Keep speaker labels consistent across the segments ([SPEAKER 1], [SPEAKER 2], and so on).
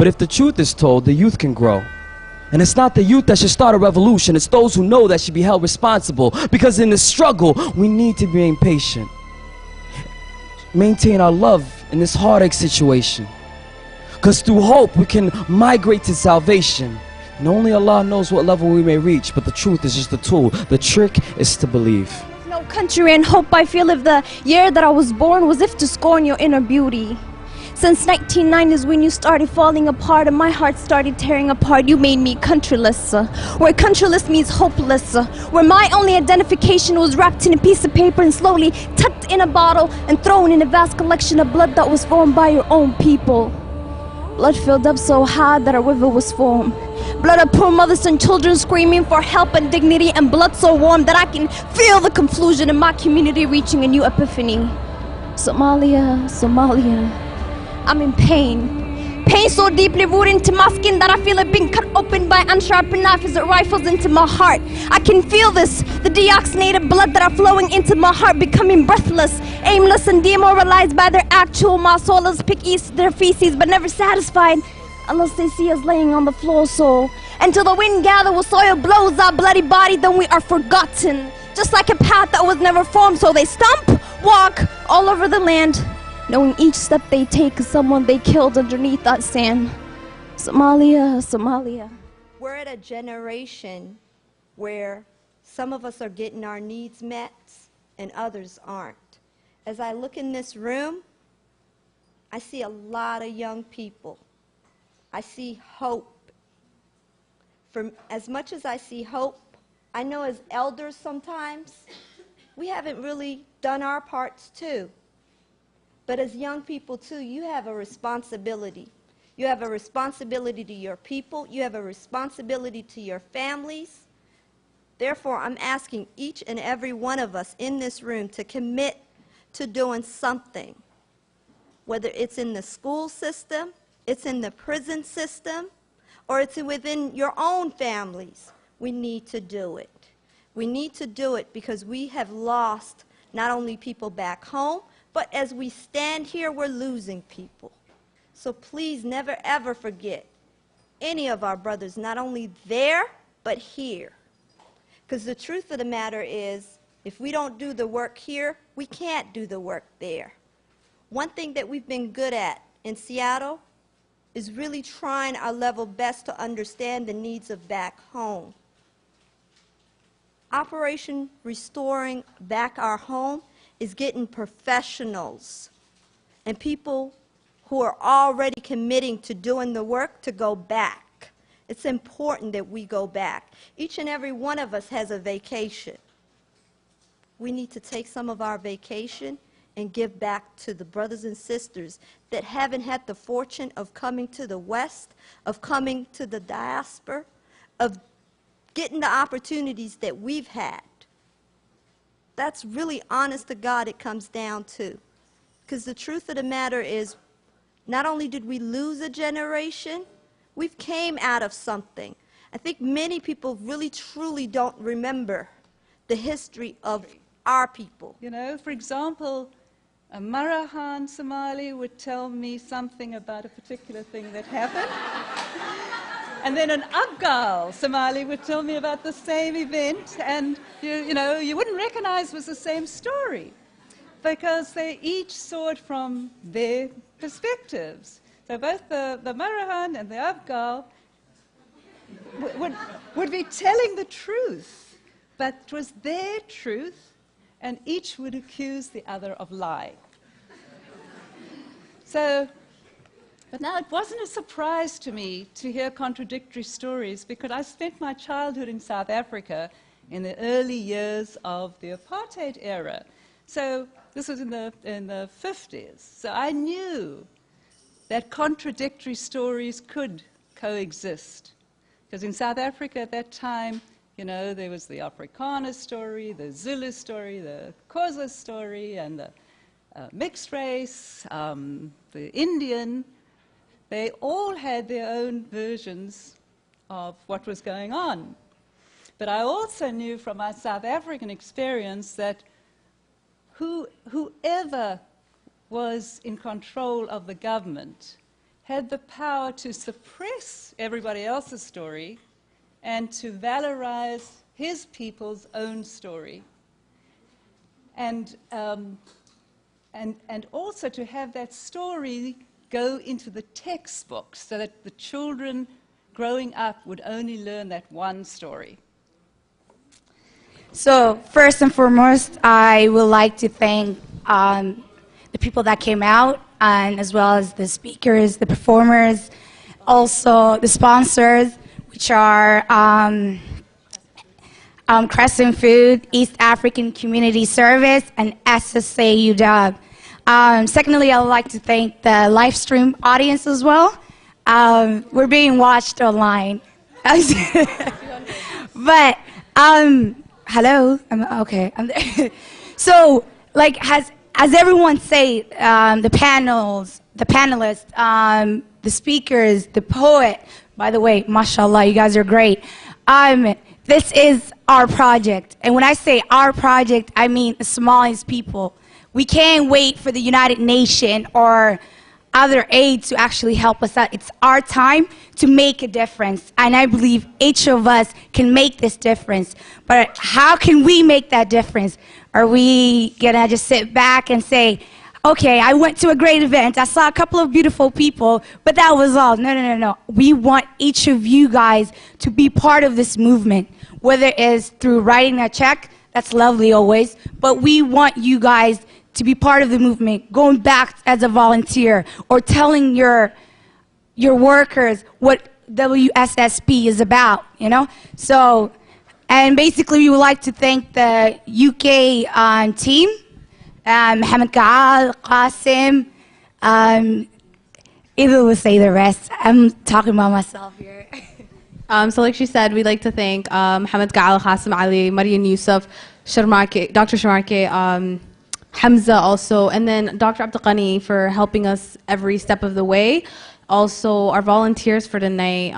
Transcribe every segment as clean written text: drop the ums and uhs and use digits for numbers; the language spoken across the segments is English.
[SPEAKER 1] But if the truth is told, the youth can grow. And it's not the youth that should start a revolution, it's those who know that should be held responsible. Because in this struggle, we need to remain patient. Maintain our love in this heartache situation. Because through hope, we can migrate to salvation. And only Allah knows what level we may reach, but the truth is just a tool. The trick is to believe.
[SPEAKER 2] No country and hope I feel if the year that I was born was if to scorn your inner beauty. Since 1990 is when you started falling apart and my heart started tearing apart, you made me countryless. Where countryless means hopeless. Where my only identification was wrapped in a piece of paper and slowly tucked in a bottle and thrown in a vast collection of blood that was formed by your own people. Blood filled up so high that a river was formed. Blood of poor mothers and children screaming for help and dignity, and blood so warm that I can feel the confusion in my community reaching a new epiphany. Somalia, Somalia, I'm in pain. Pain so deeply rooted into my skin that I feel it being cut open by unsharpened knife as it rifles into my heart. I can feel this, the deoxygenated blood that are flowing into my heart, becoming breathless, aimless and demoralized by their actual. My souls pick each their feces but never satisfied unless they see us laying on the floor. So until the wind gathers with soil blows our bloody body, then we are forgotten, just like a path that was never formed. So they stump, walk all over the land, knowing each step they take is someone they killed underneath that sand. Somalia, Somalia.
[SPEAKER 3] We're at a generation where some of us are getting our needs met and others aren't. As I look in this room, I see a lot of young people. I see hope. For as much as I see hope, I know as elders sometimes, we haven't really done our parts too. But as young people too, you have a responsibility. You have a responsibility to your people. You have a responsibility to your families. Therefore, I'm asking each and every one of us in this room to commit to doing something. Whether it's in the school system, it's in the prison system, or it's within your own families, we need to do it. We need to do it because we have lost not only people back home, but as we stand here, we're losing people. So please never ever forget any of our brothers, not only there, but here. Because the truth of the matter is, if we don't do the work here, we can't do the work there. One thing that we've been good at in Seattle is really trying our level best to understand the needs of back home. Operation Restoring Back Our Home is getting professionals and people who are already committing to doing the work to go back. It's important that we go back. Each and every one of us has a vacation. We need to take some of our vacation and give back to the brothers and sisters that haven't had the fortune of coming to the West, of coming to the diaspora, of getting the opportunities that we've had. That's really honest to God it comes down to. Because the truth of the matter is, not only did we lose a generation, we've came out of something. I think many people really truly don't remember the history of our people.
[SPEAKER 4] You know, for example, a Marahan Somali would tell me something about a particular thing that happened. And then an Abgal Somali would tell me about the same event, and you know, you wouldn't recognize it was the same story because they each saw it from their perspectives. So both the Marahan and the Abgal would be telling the truth, but it was their truth, and each would accuse the other of lying. So, but now it wasn't a surprise to me to hear contradictory stories because I spent my childhood in South Africa in the early years of the apartheid era. So this was in the 50s. So I knew that contradictory stories could coexist. Because in South Africa at that time, you know, there was the Afrikaner story, the Zulu story, the Xhosa story, and the mixed race, the Indian. They all had their own versions of what was going on. But I also knew from my South African experience that whoever was in control of the government had the power to suppress everybody else's story and to valorize his people's own story. And also to have that story go into the textbooks so that the children growing up would only learn that one story.
[SPEAKER 5] So first and foremost, I would like to thank the people that came out, and as well as the speakers, the performers, also the sponsors, which are Crescent Food, East African Community Service, and SSA UW. Secondly, I would like to thank the live stream audience as well. We're being watched online. But, hello? Okay. I'm there. So, like, as everyone say, the panelists, the speakers, the poet, by the way, mashallah, you guys are great. This is our project. And when I say our project, I mean the Somali's people. We can't wait for the United Nations or other aid to actually help us out. It's our time to make a difference. And I believe each of us can make this difference. But how can we make that difference? Are we gonna just sit back and say, okay, I went to a great event, I saw a couple of beautiful people, but that was all? No, no, no, no. We want each of you guys to be part of this movement, whether it is through writing a check, that's lovely always, but we want you guys to be part of the movement, going back as a volunteer, or telling your workers what WSSP is about, you know? So, and basically we would like to thank the UK team, Mohammed Gaal, Qasim, Eva will say the rest. I'm talking about myself here.
[SPEAKER 6] So like she said, we'd like to thank Mohammed Gaal, Qasim Ali, Marian Yusuf, Dr. Sharmarke, Hamza also, and then Dr. Abdelghani for helping us every step of the way. Also, our volunteers for tonight,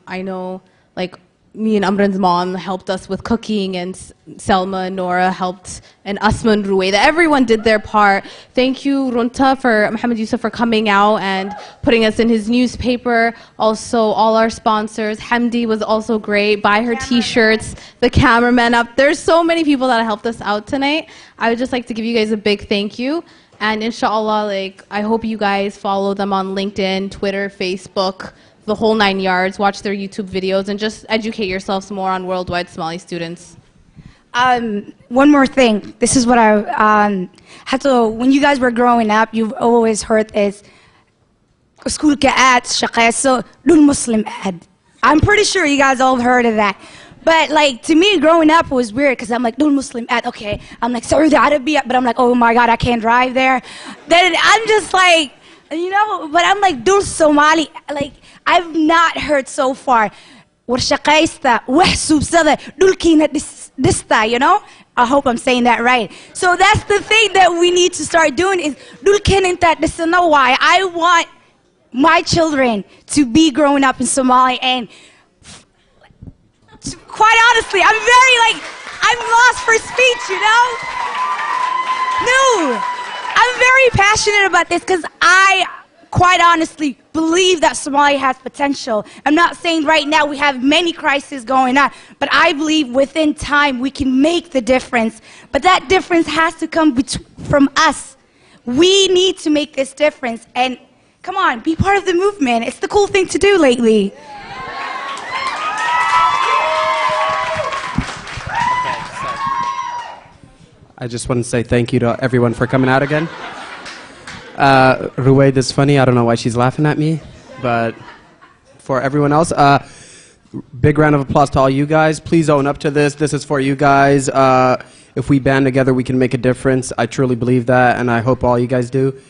[SPEAKER 6] I know, like, me and Amran's mom helped us with cooking, and Selma and Nora helped, and Asma and Ruwaida. Everyone did their part. Thank you, Runta, for Mohammed Yusuf for coming out and putting us in his newspaper. Also, all our sponsors. Hamdi was also great. Buy her t-shirts. The cameraman up. There's so many people that helped us out tonight. I would just like to give you guys a big thank you. And inshallah, like, I hope you guys follow them on LinkedIn, Twitter, Facebook, the whole 9 yards, watch their YouTube videos, and just educate yourselves more on worldwide Somali students.
[SPEAKER 5] One more thing. This is what I had to, when you guys were growing up, you've always heard this, school كآت شقيسو دول Muslim ad. I'm pretty sure you guys all heard of that. But like, to me, growing up was weird, because I'm like, dul Muslim ad, okay. I'm like, Saudi Arabia, but I'm like, oh my God, I can't drive there. Then I'm just like, you know, but I'm like, dul Somali, like, I've not heard so far. Warshaqaista, wahsubsada, dulkina dista, you know? I hope I'm saying that right. So that's the thing that we need to start doing is dulkininta disana. Why? I want my children to be growing up in Somali, and quite honestly, I'm lost for speech, you know? No, I'm very passionate about this because I quite honestly believe that Somalia has potential. I'm not saying right now we have many crises going on, but I believe within time we can make the difference. But that difference has to come from us. We need to make this difference, and come on, be part of the movement. It's the cool thing to do lately.
[SPEAKER 7] I just want to say thank you to everyone for coming out again. Ruwaid is funny. I don't know why she's laughing at me, but for everyone else, big round of applause to all you guys. Please own up to this. This is for you guys. If we band together, we can make a difference. I truly believe that, and I hope all you guys do.